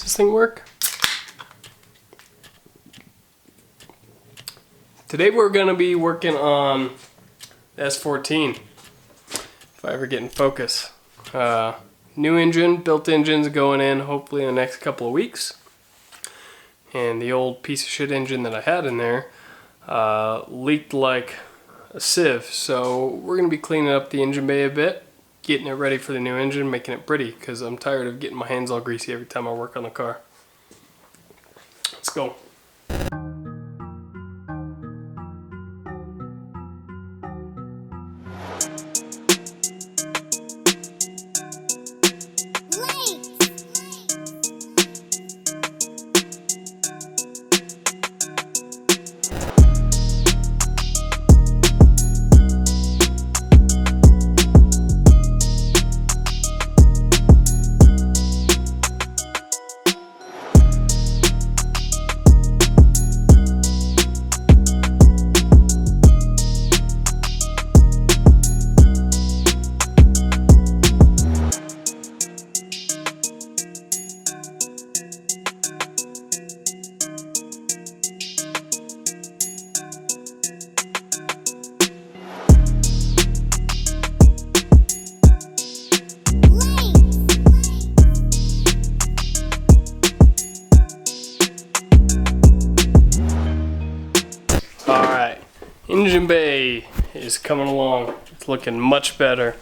this thing work. Today we're gonna be working on S14. If I ever get in focus. New engine, built engine's going in hopefully in the next couple of weeks. And the old piece of shit engine that I had in there leaked like a sieve. So we're gonna be cleaning up the engine bay a bit, getting it ready for the new engine, making it pretty, because I'm tired of getting my hands all greasy every time I work on the car. Let's go. Engine bay is coming along. It's looking much better,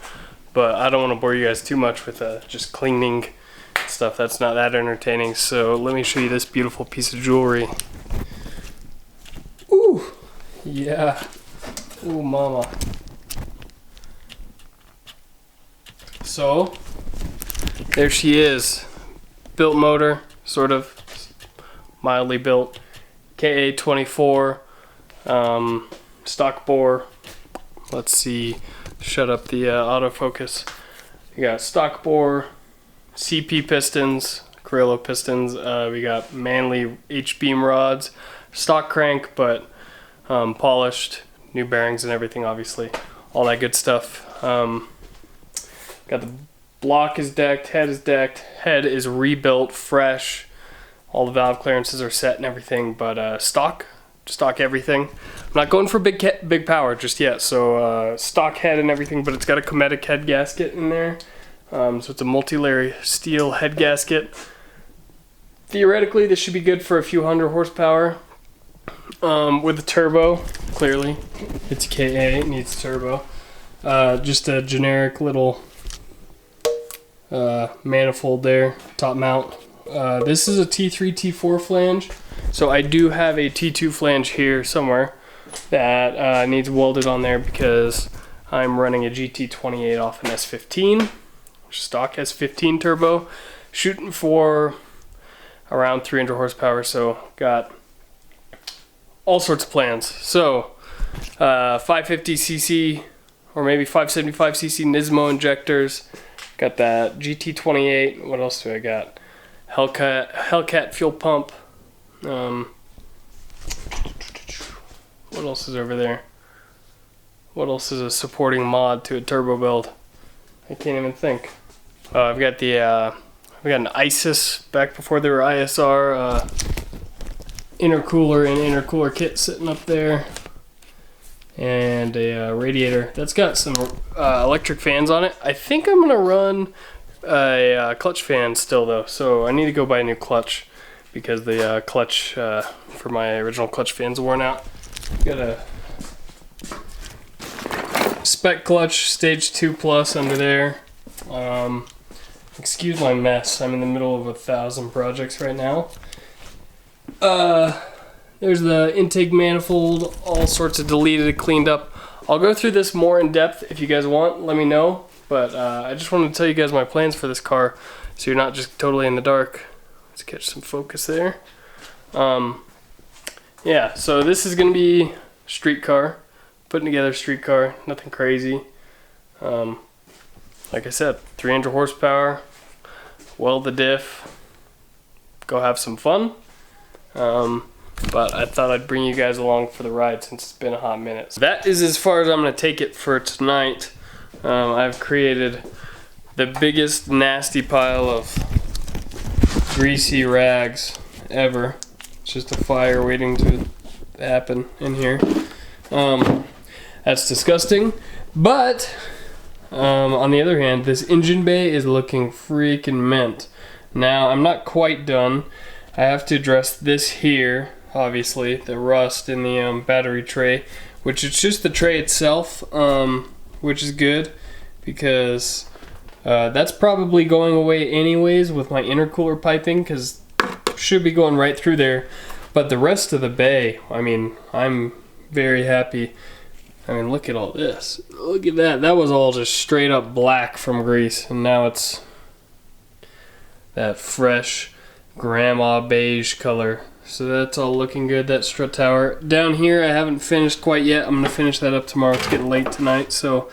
but I don't want to bore you guys too much with just cleaning stuff. That's not that entertaining. So let me show you this beautiful piece of jewelry. Ooh, yeah. Ooh, mama. So there she is. Built motor, sort of mildly built. KA24. Stock bore. Let's see, shut up the autofocus. We got stock bore, CP pistons, Carrillo pistons. We got Manley H-beam rods, stock crank, but polished, new bearings and everything, obviously, all that good stuff. Got the block is decked, head is decked, head is rebuilt, fresh. All the valve clearances are set and everything, but stock everything. I'm not going for big power just yet, so stock head and everything, but it's got a Cometic head gasket in there. So it's a multi-layer steel head gasket. Theoretically, this should be good for a few hundred horsepower. With a turbo, clearly. It's KA, it needs turbo. Just a generic little manifold there, top mount. This is a T3, T4 flange. So I do have a T2 flange here somewhere that needs welded on there because I'm running a GT28 off an S15, stock S15 turbo, shooting for around 300 horsepower, so got all sorts of plans. So 550cc or maybe 575cc Nismo injectors, got that GT28, what else do I got? Hellcat fuel pump. What else is over there? What else is a supporting mod to a turbo build? I can't even think. I've got the we got an ISIS back before they were ISR intercooler and intercooler kit sitting up there, and a radiator that's got some electric fans on it. I think I'm gonna run a clutch fan still though, so I need to go buy a new clutch because the clutch for my original clutch fan's worn out. Got a spec clutch, stage 2+ under there. Excuse my mess, I'm in the middle of 1,000 projects right now. There's the intake manifold, all sorts of deleted, cleaned up. I'll go through this more in depth if you guys want, let me know. But I just wanted to tell you guys my plans for this car so you're not just totally in the dark. Let's catch some focus there. Yeah, so this is gonna be street car, putting together a street car, nothing crazy. Like I said, 300 horsepower, weld the diff, go have some fun. But I thought I'd bring you guys along for the ride since it's been a hot minute. So that is as far as I'm gonna take it for tonight. I've created the biggest nasty pile of greasy rags ever. It's just a fire waiting to happen in here. That's disgusting. But on the other hand, this engine bay is looking freaking mint. Now, I'm not quite done. I have to address this here, obviously, the rust in the battery tray, which is just the tray itself, which is good because that's probably going away anyways with my intercooler piping, because should be going right through there. But the rest of the bay, I mean, I'm very happy. I mean, look at all this. Look at that. That was all just straight up black from grease, and now it's that fresh grandma beige color. So that's all looking good, that strut tower. Down here, I haven't finished quite yet. I'm gonna finish that up tomorrow. It's getting late tonight, so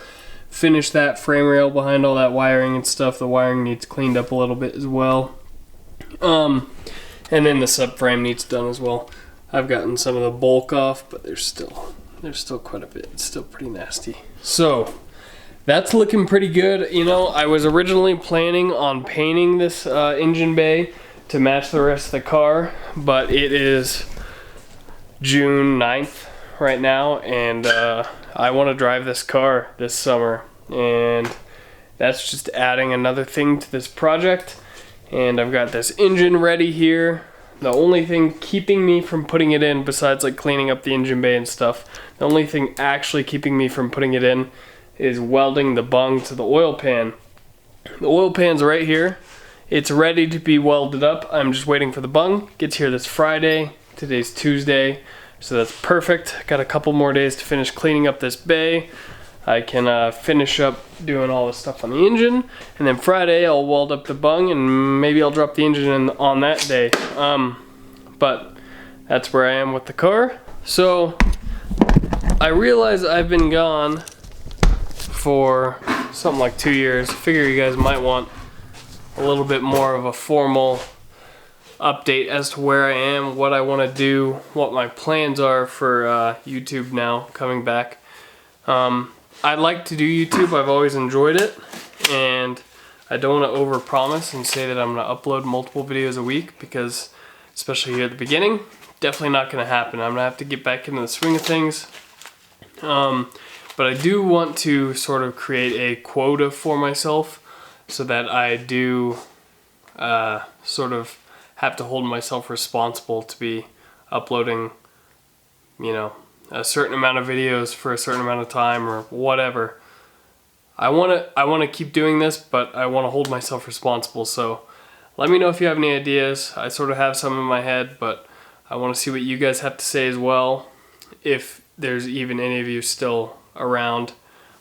finish that frame rail behind all that wiring and stuff. The wiring needs cleaned up a little bit as well. And then the subframe needs done as well. I've gotten some of the bulk off, but there's still quite a bit. It's still pretty nasty. So that's looking pretty good. You know, I was originally planning on painting this engine bay to match the rest of the car, but it is June 9th right now, and I want to drive this car this summer, and that's just adding another thing to this project. And I've got this engine ready here. The only thing keeping me from putting it in, besides like cleaning up the engine bay and stuff, the only thing actually keeping me from putting it in is welding the bung to the oil pan. The oil pan's right here. It's ready to be welded up. I'm just waiting for the bung. Gets here this Friday. Today's Tuesday, so that's perfect. Got a couple more days to finish cleaning up this bay. I can finish up doing all the stuff on the engine, and then Friday I'll weld up the bung, and maybe I'll drop the engine in on that day. But that's where I am with the car. So I realize I've been gone for something like 2 years. Figure you guys might want a little bit more of a formal update as to where I am, what I want to do, what my plans are for YouTube now coming back. I like to do YouTube. I've always enjoyed it, and I don't want to overpromise and say that I'm going to upload multiple videos a week, because especially here at the beginning, definitely not going to happen. I'm going to have to get back into the swing of things. But I do want to sort of create a quota for myself, so that I do sort of have to hold myself responsible to be uploading, you know, a certain amount of videos for a certain amount of time or whatever. I want to keep doing this, but I want to hold myself responsible. So let me know if you have any ideas. I sort of have some in my head, but I want to see what you guys have to say as well. If there's even any of you still around,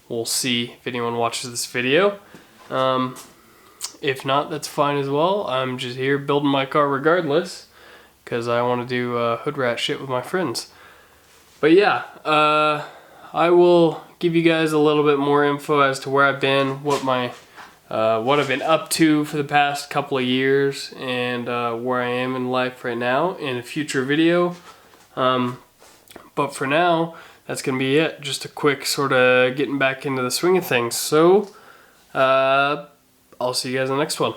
we'll see if anyone watches this video. If not, that's fine as well. I'm just here building my car regardless, because I want to do hood rat shit with my friends. But yeah, I will give you guys a little bit more info as to where I've been, what I've been up to for the past couple of years, and where I am in life right now in a future video. But for now, that's going to be it. Just a quick sort of getting back into the swing of things. So, I'll see you guys in the next one.